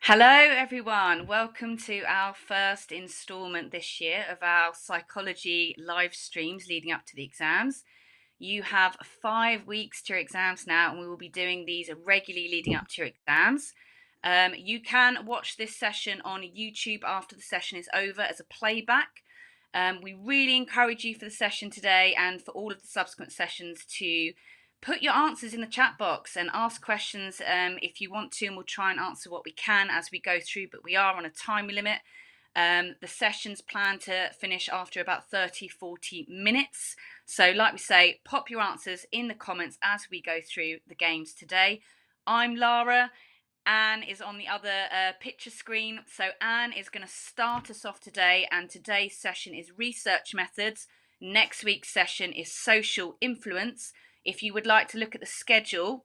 Hello, everyone. Welcome to our first instalment this year of our psychology live streams leading up to the exams. You have 5 weeks to your exams now, and we will be doing these regularly leading up to your exams. You can watch this session on YouTube after the session is over as a playback. We really encourage you for the session today and for all of the subsequent sessions to put your answers in the chat box and ask questions if you want to, and we'll try and answer what we can as we go through, but we are on a time limit. The session's planned to finish after about 30-40 minutes. So like we say, pop your answers in the comments as we go through the games today. I'm Lara. Anne is on the other picture screen. So Anne is going to start us off today, and today's session is research methods. Next week's session is social influence. If you would like to look at the schedule,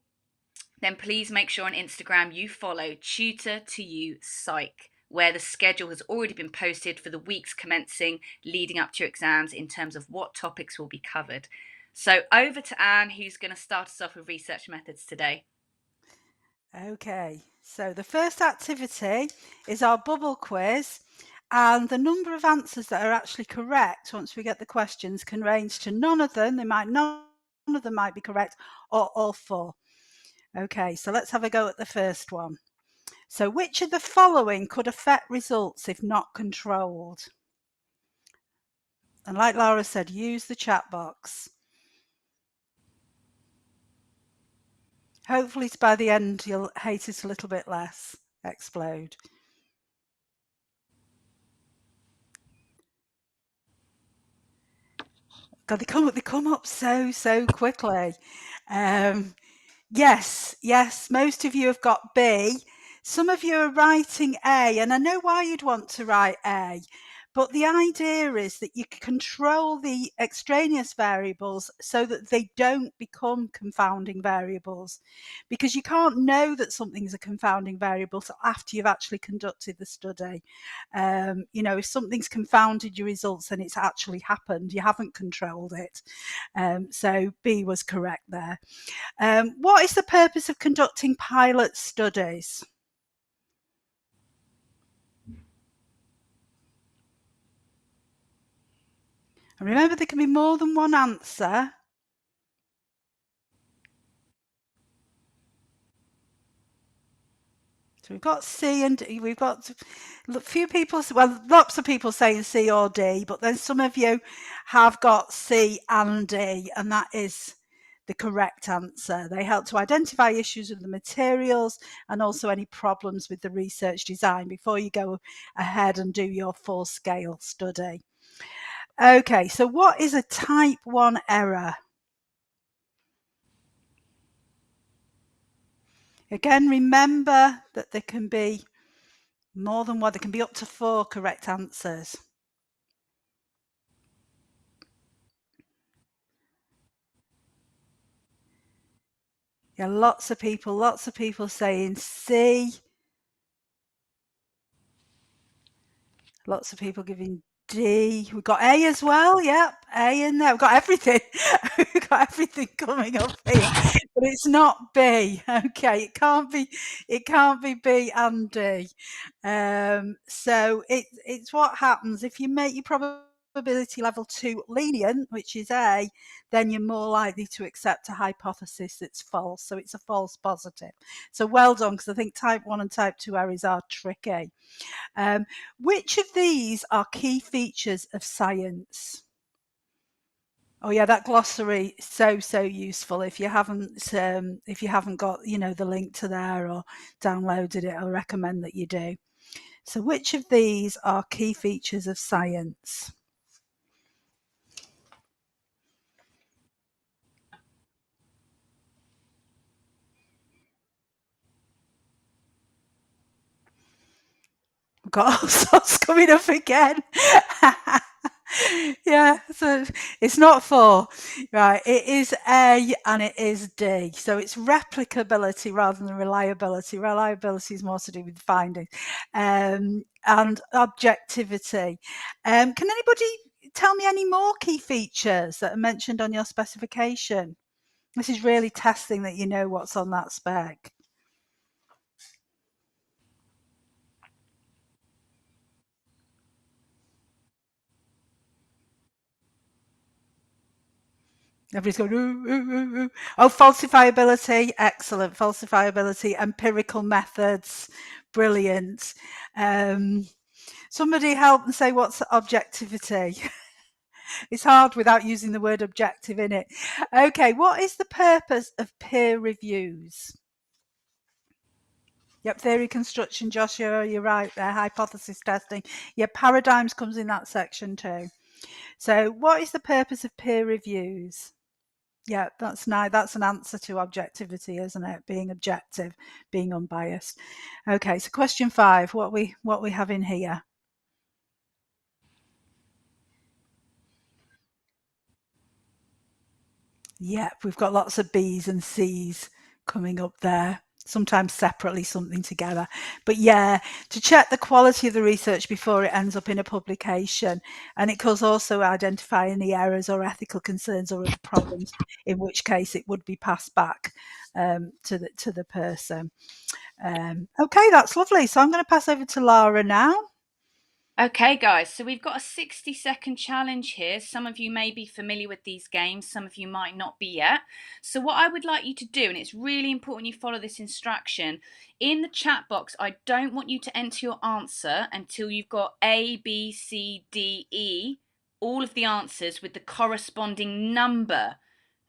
then please make sure on Instagram you follow Tutor to You Psych, where the schedule has already been posted for the weeks commencing leading up to your exams in terms of what topics will be covered. So over to Anne, who's going to start us off with research methods today. Okay, so the first activity is our bubble quiz, and the number of answers that are actually correct once we get the questions can range to none of them. None of them might be correct, or all four. Okay, so let's have a go at the first one. So which of the following could affect results if not controlled? And like Lara said, use the chat box. Hopefully by the end you'll hate it a little bit less. Explode. God, they come up so quickly. Yes, most of you have got B. Some of you are writing A, and I know why you'd want to write A, but the idea is that you control the extraneous variables so that they don't become confounding variables, because you can't know that something's a confounding variable till after you've actually conducted the study. If something's confounded your results and it's actually happened, you haven't controlled it. So B was correct there. What is the purpose of conducting pilot studies? And remember, there can be more than one answer. So we've got C and D. We've got a few people, well, lots of people saying C or D, but then some of you have got C and D, and that is the correct answer. They help to identify issues with the materials and also any problems with the research design before you go ahead and do your full-scale study. Okay, so what is a type 1 error? Again, remember that there can be more than one, there can be up to 4 correct answers. Yeah, lots of people saying C. Lots of people giving D. We've got A as well. Yep, A in there. We've got everything. We've got everything coming up here, but it's not B. Okay, it can't be. It can't be B and D. So it's what happens if you make your probability level 2 lenient, which is A, then you're more likely to accept a hypothesis that's false. So it's a false positive. So well done, because I think type 1 and type 2 errors are tricky. Which of these are key features of science? Oh yeah, that glossary is so useful. If you haven't got the link to there or downloaded it, I recommend that you do. So which of these are key features of science? We've got all sorts coming up again. Yeah, so it's not 4. Right, it is A and it is D. So it's replicability rather than reliability. Reliability is more to do with findings. And objectivity. Can anybody tell me any more key features that are mentioned on your specification? This is really testing that you know what's on that spec. Everybody's going, ooh, ooh, ooh, ooh. Oh, falsifiability, excellent. Falsifiability, empirical methods, brilliant. Somebody help and say what's objectivity. It's hard without using the word objective in it. Okay, what is the purpose of peer reviews? Yep, theory construction, Joshua, you're right there. Hypothesis testing. Yeah, paradigms comes in that section too. So what is the purpose of peer reviews? Yeah, that's nice. That's an answer to objectivity, isn't it? Being objective, being unbiased. Okay, so question 5, what we have in here. Yep, we've got lots of B's and C's coming up there, sometimes separately, something together. But yeah, to check the quality of the research before it ends up in a publication. And it could also identify any errors or ethical concerns or other problems, in which case it would be passed back to the person. Okay, that's lovely. So I'm going to pass over to Lara now. Okay, guys, so we've got a 60-second challenge here. Some of you may be familiar with these games, some of you might not be yet. So, what I would like you to do, and it's really important you follow this instruction, in the chat box, I don't want you to enter your answer until you've got A, B, C, D, E, all of the answers with the corresponding number.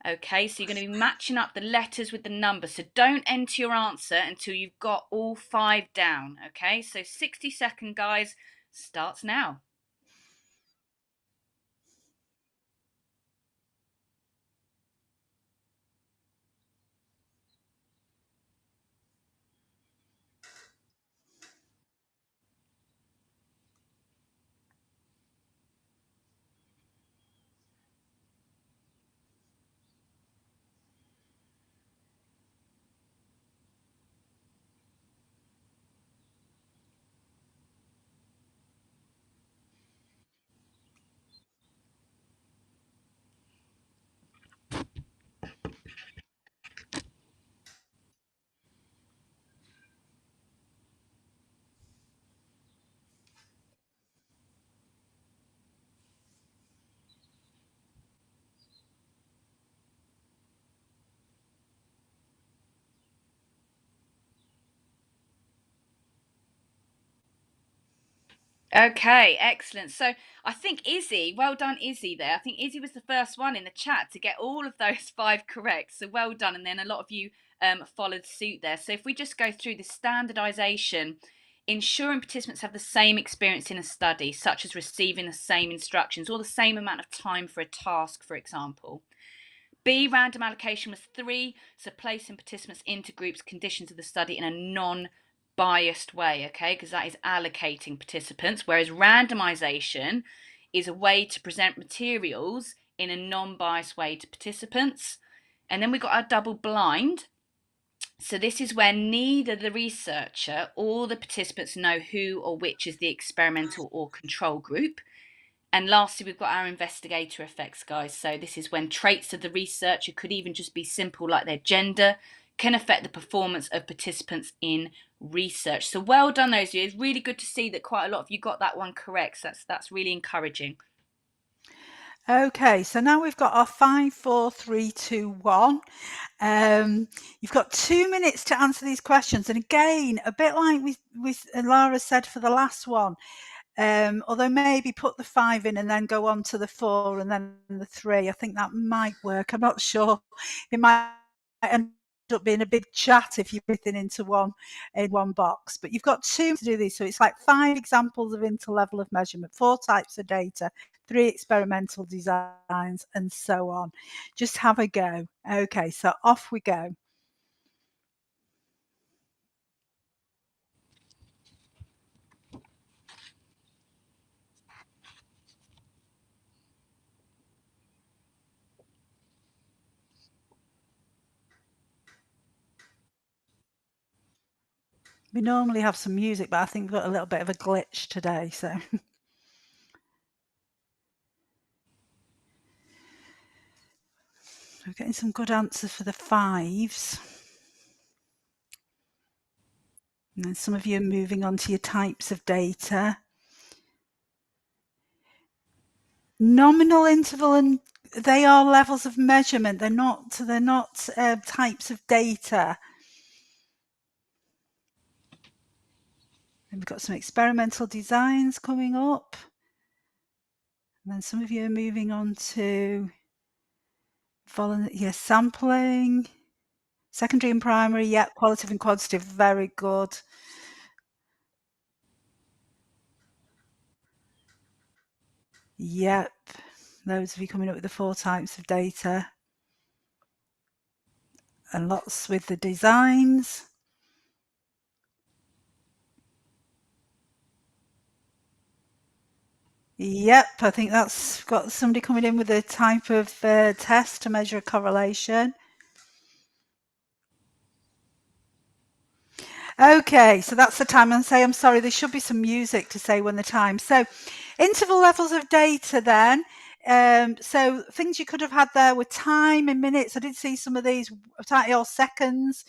Okay, so you're going to be matching up the letters with the numbers. So don't enter your answer until you've got all 5 down. Okay, so 60-second, guys, starts now. Okay, excellent. So I think Izzy, well done, Izzy, there. I think Izzy was the first one in the chat to get all of those 5 correct. So well done. And then a lot of you followed suit there. So if we just go through the standardization, ensuring participants have the same experience in a study, such as receiving the same instructions or the same amount of time for a task, for example. B, random allocation was 3, so placing participants into groups, conditions of the study in a non-biased way, okay, because that is allocating participants, whereas randomization is a way to present materials in a non-biased way to participants. And then we got our double blind. So this is where neither the researcher or the participants know who or which is the experimental or control group. And lastly, we've got our investigator effects, guys. So this is when traits of the researcher, could even just be simple like their gender, can affect the performance of participants in research. So well done, those of you. It's really good to see that quite a lot of you got that one correct. So that's really encouraging. Okay, so now we've got our 5, 4, 3, 2, 1. You've got 2 minutes to answer these questions. And again, a bit like with Lara said for the last one, although maybe put the 5 in and then go on to the 4 and then the 3. I think that might work. I'm not sure. It might end up being a big chat if you put everything into one box. But you've got 2 to do this. So it's like 5 examples of interlevel of measurement, 4 types of data, 3 experimental designs, and so on. Just have a go. Okay, so off we go. We normally have some music, but I think we've got a little bit of a glitch today, so. We're getting some good answers for the 5s. And then some of you are moving on to your types of data. Nominal interval and they are levels of measurement. They're not types of data. And we've got some experimental designs coming up. And then some of you are moving on to volunteer sampling, secondary and primary, yeah, qualitative and quantitative, very good. Yep, those of you coming up with the 4 types of data. And lots with the designs. Yep, I think that's got somebody coming in with a type of test to measure a correlation. Okay, so that's the time. And say, I'm sorry, there should be some music to say when the time. So interval levels of data then. So things you could have had there were time in minutes. I did see some of these, or seconds,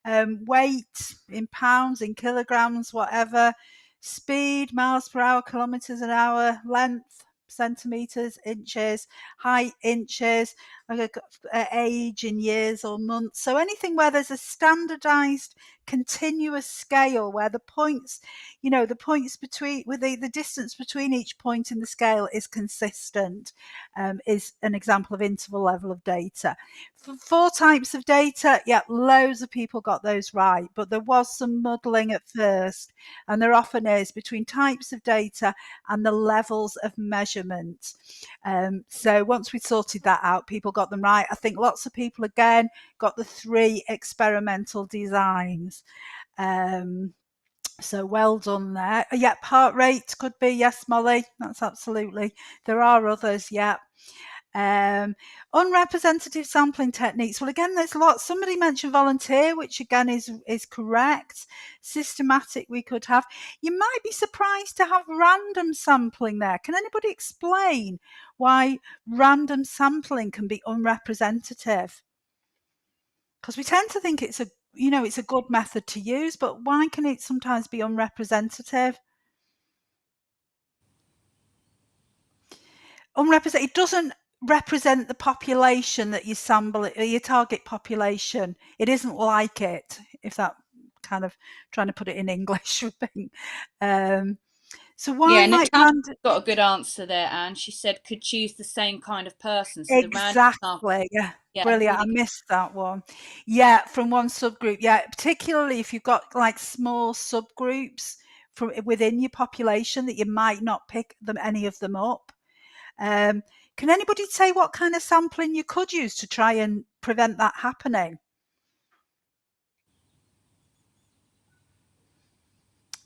weight in pounds, in kilograms, whatever, speed, miles per hour, kilometers an hour, length, centimeters, inches, height, inches, age in years or months. So anything where there's a standardized continuous scale where the points, the points between, with the distance between each point in the scale is consistent, is an example of interval level of data. 4 types of data, yeah, loads of people got those right, but there was some muddling at first, and there often is, between types of data and the levels of measurement. So once we sorted that out, people got them right. I think lots of people, again, got the 3 experimental designs. So well done there. Yep, heart rate could be, yes, Molly, that's absolutely. There are others, yeah. Unrepresentative sampling techniques. Well, again, there's lots. Somebody mentioned volunteer, which again is correct. Systematic we could have. You might be surprised to have random sampling there. Can anybody explain why random sampling can be unrepresentative? Because we tend to think it's a good method to use, but why can it sometimes be unrepresentative? It doesn't represent the population that you sample, your target population. It isn't like it, if that kind of trying to put it in English would be. So why Yeah, might Natasha random got a good answer there, Anne. She said could choose the same kind of person. So the random sample, exactly? Yeah, yeah, brilliant. I really good. missed that one. Yeah, from one subgroup. Yeah, particularly if you've got like small subgroups from within your population that you might not pick any of them up. Can anybody say what kind of sampling you could use to try and prevent that happening?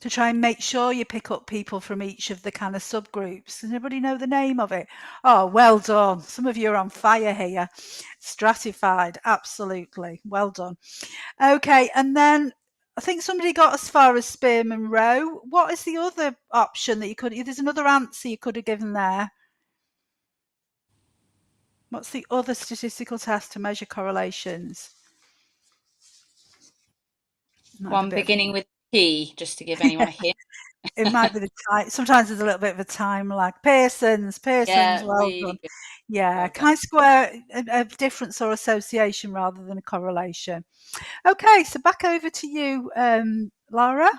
To try and make sure you pick up people from each of the kind of subgroups. Does anybody know the name of it? Oh, well done. Some of you are on fire here. Stratified, absolutely. Well done. Okay, and then I think somebody got as far as Spearman Rowe. What is the other option that you could, there's another answer you could have given there. What's the other statistical test to measure correlations? Might be a One bit of beginning with P, just to give anyone a hint. it might be the time. Sometimes there's a little bit of a time lag. Pearson's, Yeah, well done. really good. Yeah, Well done. chi-square, a difference or association rather than a correlation. Okay, so back over to you, Lara,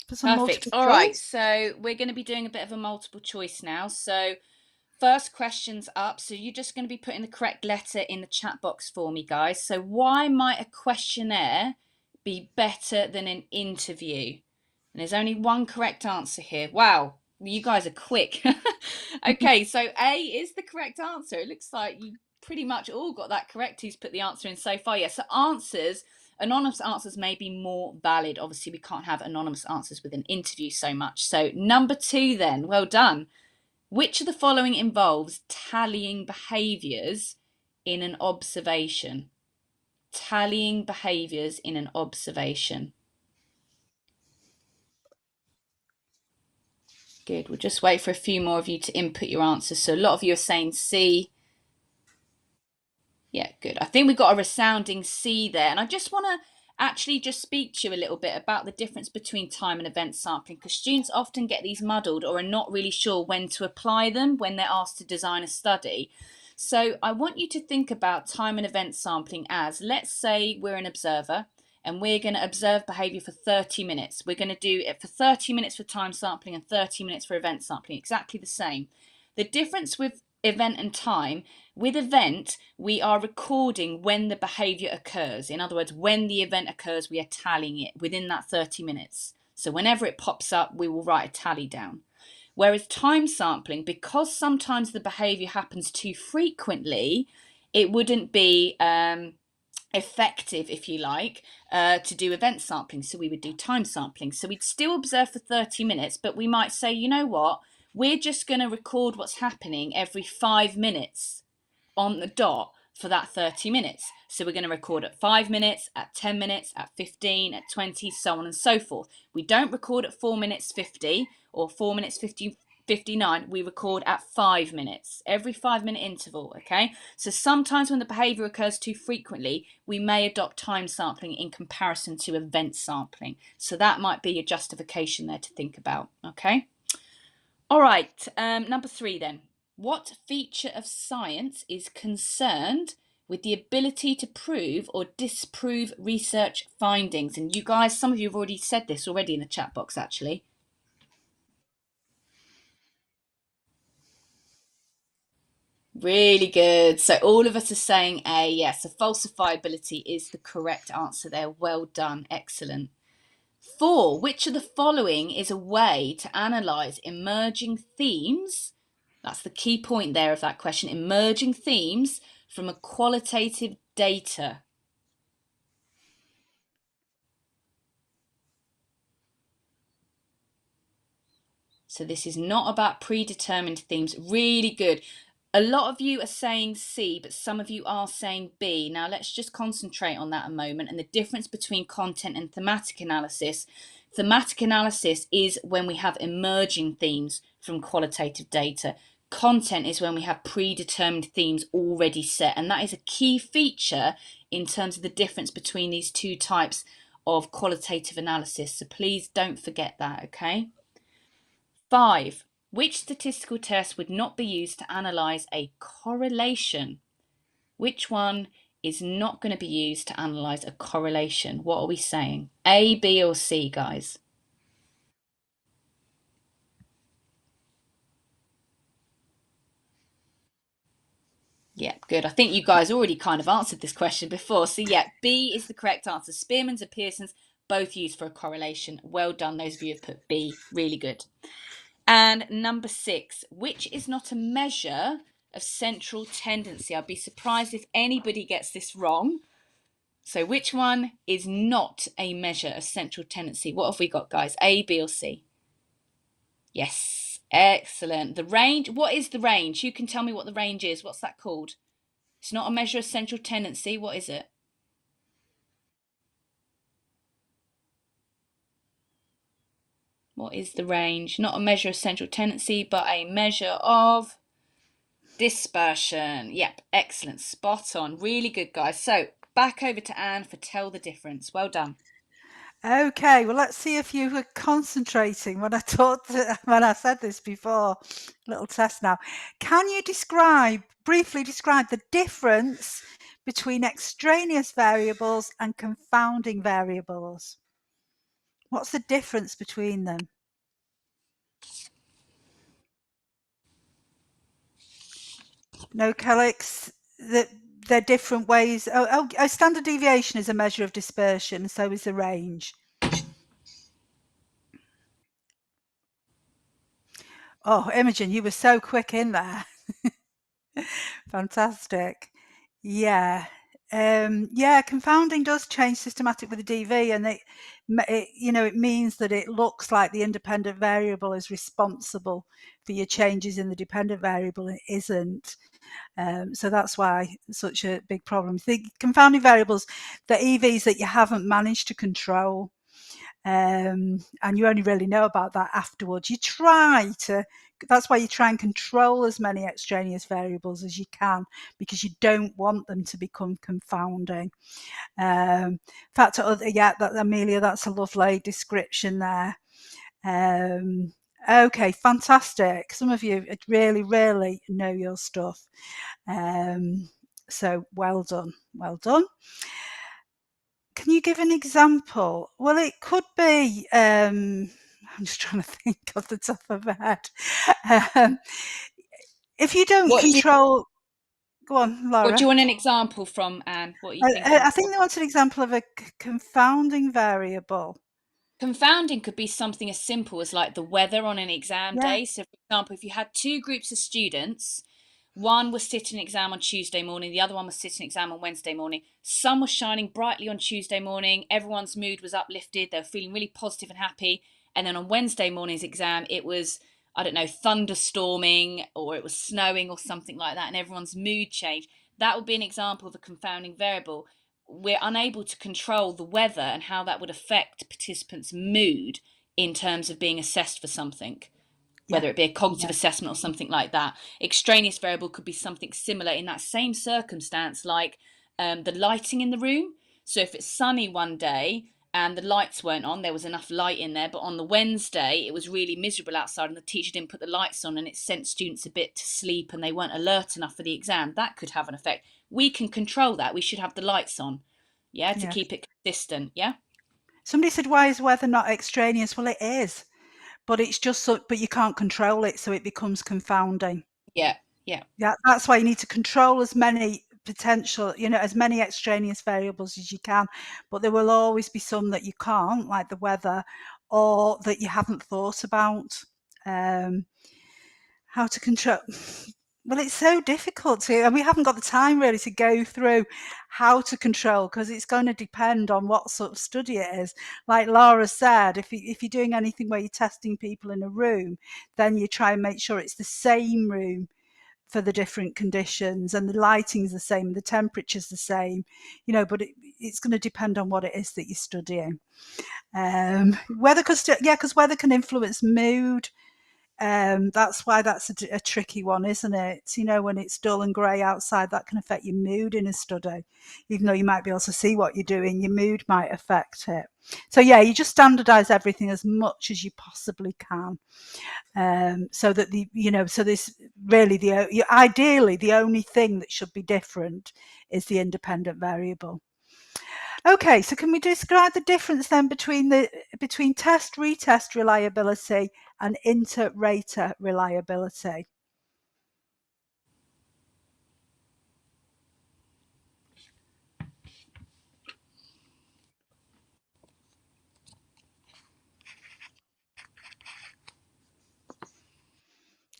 for some Perfect. multiple All right, choice. so we're going to be doing a bit of a multiple choice now. So first question's up. So you're just going to be putting the correct letter in the chat box for me, guys. So why might a questionnaire be better than an interview? And there's only one correct answer here. Wow, you guys are quick. Okay, so A is the correct answer. It looks like you pretty much all got that correct who's put the answer in so far. Yes, so anonymous answers may be more valid. Obviously, we can't have anonymous answers with an interview so much. So number 2 then, well done. Which of the following involves tallying behaviours in an observation? Tallying behaviours in an observation. Good. We'll just wait for a few more of you to input your answers. So a lot of you are saying C. Yeah, good. I think we got a resounding C there. And I just want to actually just speak to you a little bit about the difference between time and event sampling, because students often get these muddled or are not really sure when to apply them when they're asked to design a study. So I want you to think about time and event sampling as, let's say we're an observer and we're going to observe behavior for 30 minutes. We're going to do it for 30 minutes for time sampling and 30 minutes for event sampling, exactly the same. The difference with event and time, with event, we are recording when the behavior occurs. In other words, when the event occurs, we are tallying it within that 30 minutes. So whenever it pops up, we will write a tally down. Whereas time sampling, because sometimes the behavior happens too frequently, it wouldn't be effective, if you like, to do event sampling. So we would do time sampling. So we'd still observe for 30 minutes, but we might say, you know what, we're just going to record what's happening every 5 minutes on the dot for that 30 minutes. So we're going to record at 5 minutes, at 10 minutes, at 15, at 20, so on and so forth. We don't record at 4 minutes 50 or 4 minutes 50, 59. We record at 5 minutes, every 5 minute interval. Okay, so sometimes when the behavior occurs too frequently, we may adopt time sampling in comparison to event sampling. So that might be a justification there to think about. Okay, all right, number 3 then. What feature of science is concerned with the ability to prove or disprove research findings? And you guys, some of you have already said this already in the chat box, actually. Really good. So all of us are saying A. Yes, so falsifiability is the correct answer there. Well done. Excellent. 4. Which of the following is a way to analyse emerging themes? That's the key point there of that question. Emerging themes from a qualitative data. So this is not about predetermined themes. Really good. A lot of you are saying C, but some of you are saying B. Now let's just concentrate on that a moment and the difference between content and thematic analysis. Thematic analysis is when we have emerging themes from qualitative data. Content is when we have predetermined themes already set, and that is a key feature in terms of the difference between these two types of qualitative analysis. So please don't forget that, okay? 5. Which statistical test would not be used to analyse a correlation? Which one is not going to be used to analyse a correlation? What are we saying? A, B, or C, guys? Yeah, good. I think you guys already kind of answered this question before. So yeah, B is the correct answer. Spearman's and Pearson's both used for a correlation. Well done, those of you who have put B. Really good. And number 6, which is not a measure of central tendency? I'd be surprised if anybody gets this wrong. So which one is not a measure of central tendency? What have we got, guys? A, B, or C? Yes, excellent. The range, what is the range? Who can tell me what the range is? What's that called? It's not a measure of central tendency. What is it? What is the range? Not a measure of central tendency, but a measure of dispersion. Yep, excellent. Spot on. Really good, guys. So back over to Anne for tell the difference. Well done. Okay, well, let's see if you were concentrating when I said this before. Little test now. Can you briefly describe the difference between extraneous variables and confounding variables? What's the difference between them? No, Calix, they're different ways. A standard deviation is a measure of dispersion, so is the range. Oh, Imogen, you were so quick in there. Fantastic. Yeah. Confounding does change systematic with the DV, and it means that it looks like the independent variable is responsible for your changes in the dependent variable, and it isn't. So that's why it's such a big problem. The confounding variables, the EVs that you haven't managed to control, and you only really know about that afterwards. That's why you try and control as many extraneous variables as you can, because you don't want them to become confounding. In fact, Amelia, that's a lovely description there. Okay, fantastic. Some of you really, really know your stuff. Um, so well done, well done. Can you give an example? Well, it could be, I'm just trying to think off the top of my head. Um, if you don't What do you control, go on, what do you Laura. want an example from, Anne? What are you thinking I for? think they want an example of a confounding variable. Confounding could be something as simple as like the weather on an exam Yeah, day. So, for example, if you had two groups of students, one was sitting an exam on Tuesday morning, the other one was sitting an exam on Wednesday morning. Sun was shining brightly on Tuesday morning, everyone's mood was uplifted, they were feeling really positive and happy. And then on Wednesday morning's exam, it was, I don't know, thunderstorming or it was snowing or something like that, and everyone's mood changed. That would be an example of a confounding variable. We're unable to control the weather and how that would affect participants' mood in terms of being assessed for something, yeah, whether it be a cognitive yeah, assessment or something like that. Extraneous variable could be something similar in that same circumstance, like the lighting in the room. So if it's sunny one day and the lights weren't on, there was enough light in there, but on the Wednesday it was really miserable outside and the teacher didn't put the lights on and it sent students a bit to sleep and they weren't alert enough for the exam. That could have an effect. We can control that. We should have the lights on, yeah, to yeah. keep it consistent, yeah. Somebody said, "Why is weather not extraneous?" Well, it is, but it's just so, but you can't control it, so it becomes confounding. Yeah, yeah. Yeah, that's why you need to control as many potential, as many extraneous variables as you can, but there will always be some that you can't, like the weather, or that you haven't thought about. Um, how to control. Well, it's so difficult to, and we haven't got the time really to go through how to control because it's going to depend on what sort of study it is. Like Lara said, if you're doing anything where you're testing people in a room, then you try and make sure it's the same room for the different conditions and the lighting's the same, the temperature's the same, but it's going to depend on what it is that you're studying. Weather, because weather can influence mood. That's why that's a tricky one, isn't it? When it's dull and grey outside, that can affect your mood in a study. Even though you might be able to see what you're doing, your mood might affect it. So yeah, you just standardise everything as much as you possibly can. So that so this really ideally the only thing that should be different is the independent variable. Okay, so can we describe the difference then between test retest reliability and inter-rater reliability?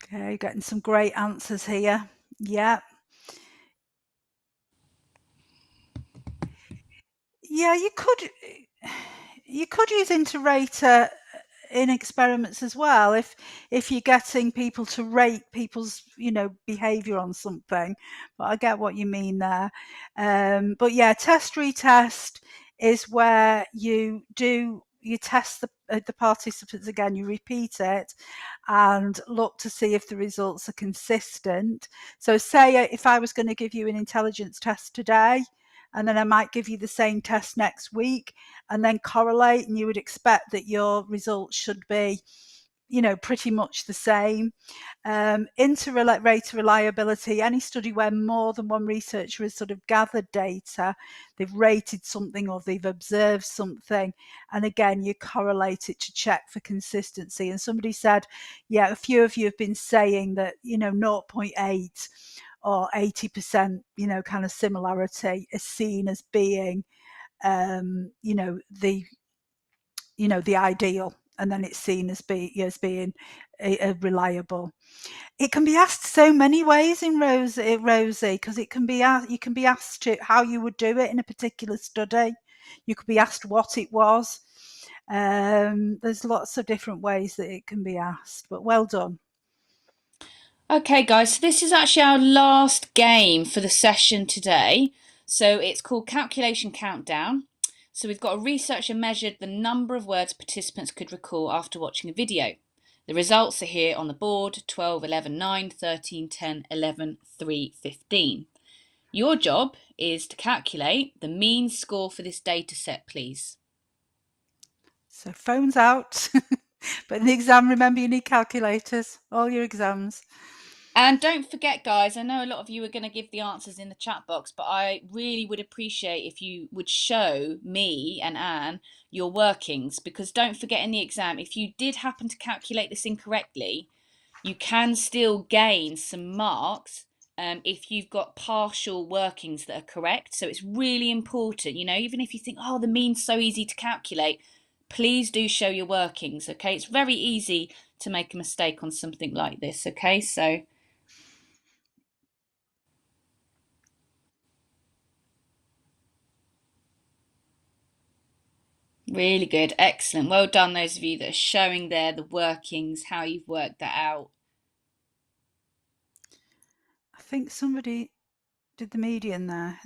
Okay, getting some great answers here. Yeah. Yeah, you could use inter-rater in experiments as well if you're getting people to rate people's behavior on something, but I get what you mean there. But yeah, test retest is where you test the participants again, you repeat it and look to see if the results are consistent. So say if I was going to give you an intelligence test today and then I might give you the same test next week and then correlate, and you would expect that your results should be pretty much the same. Inter-rater reliability, any study where more than one researcher has sort of gathered data, they've rated something or they've observed something, and again you correlate it to check for consistency. And somebody said, yeah, a few of you have been saying that 0.8 or 80% kind of similarity is seen as being the ideal, and then it's seen as being a reliable. It can be asked so many ways in Rosie, because it can be asked, you can be asked to how you would do it in a particular study. You could be asked what it was. There's lots of different ways that it can be asked, but well done. Okay, guys, so this is actually our last game for the session today. So it's called Calculation Countdown. So we've got a researcher measured the number of words participants could recall after watching a video. The results are here on the board: 12, 11, 9, 13, 10, 11, 3, 15. Your job is to calculate the mean score for this data set, please. So phones out, But in the exam, remember you need calculators, all your exams. And don't forget, guys, I know a lot of you are going to give the answers in the chat box, but I really would appreciate if you would show me and Anne your workings, because don't forget in the exam, if you did happen to calculate this incorrectly, you can still gain some marks if you've got partial workings that are correct. So it's really important, even if you think, oh, the mean's so easy to calculate, please do show your workings, okay? It's very easy to make a mistake on something like this, okay? So really good. Excellent. Well done, those of you that are showing there the workings, how you've worked that out. I think somebody did the median there.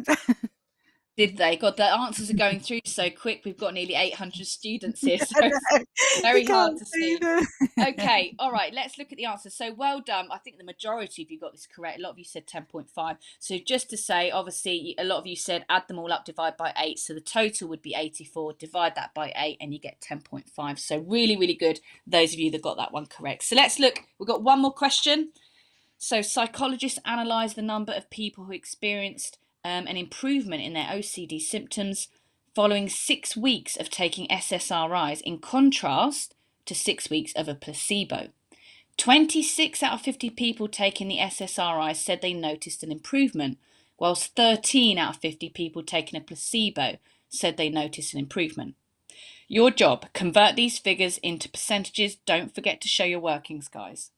Did they? God, the answers are going through so quick. We've got nearly 800 students here, so I it's know. You very hard can't to see see. them. Okay, all right, let's look at the answers. So well done. I think the majority of you got this correct. A lot of you said 10.5. So just to say, obviously, a lot of you said add them all up, divide by 8. So the total would be 84. Divide that by 8 and you get 10.5. So really, really good, those of you that got that one correct. So let's look. We've got one more question. So psychologists analysed the number of people who experienced an improvement in their OCD symptoms following 6 weeks of taking SSRIs, in contrast to 6 weeks of a placebo. 26 out of 50 people taking the SSRIs said they noticed an improvement, whilst 13 out of 50 people taking a placebo said they noticed an improvement. Your job, convert these figures into percentages. Don't forget to show your workings, guys.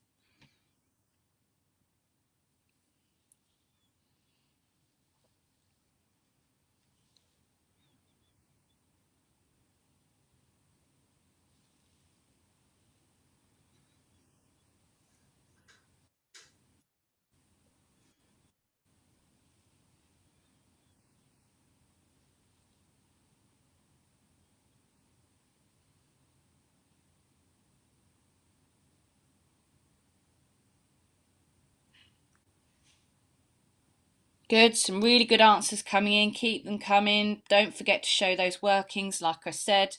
Good, some really good answers coming in. Keep them coming. Don't forget to show those workings, like I said.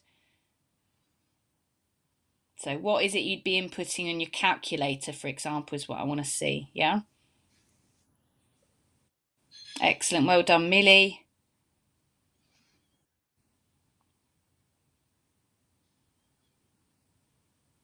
So what is it you'd be inputting on your calculator, for example, is what I want to see, yeah? Excellent, well done, Millie.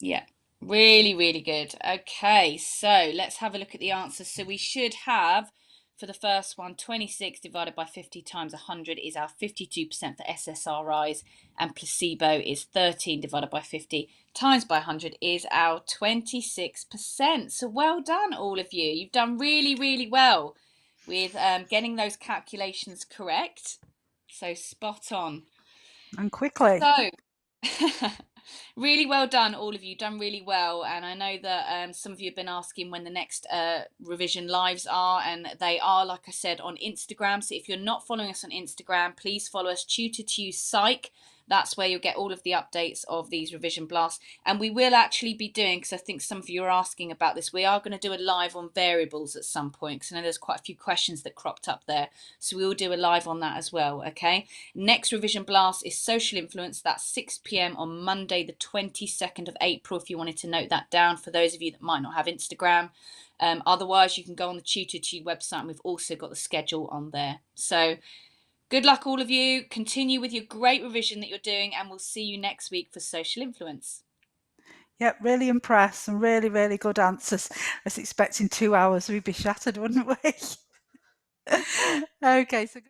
Yeah, really, really good. Okay, so let's have a look at the answers. So we should have, for the first one, 26 divided by 50 times 100 is our 52% for SSRIs, and placebo is 13 divided by 50 times by 100 is our 26%. So well done, all of you. You've done really, really well with getting those calculations correct. So spot on. And quickly. So really well done, all of you. Done really well. And I know that some of you have been asking when the next revision lives are, and they are, like I said, on Instagram. So if you're not following us on Instagram, please follow us, Tutor2 Psych. That's where you'll get all of the updates of these revision blasts. And we will actually be doing, because I think some of you are asking about this, we are going to do a live on variables at some point, because I know there's quite a few questions that cropped up there. So we will do a live on that as well, okay? Next revision blast is social influence. That's 6 p.m. on Monday, the 22nd of April, if you wanted to note that down for those of you that might not have Instagram. Otherwise, you can go on the Tutor2 website, and we've also got the schedule on there. So good luck, all of you. Continue with your great revision that you're doing, and we'll see you next week for social influence. Yep, really impressed and really, really good answers. I was expecting 2 hours, we'd be shattered, wouldn't we? Okay, so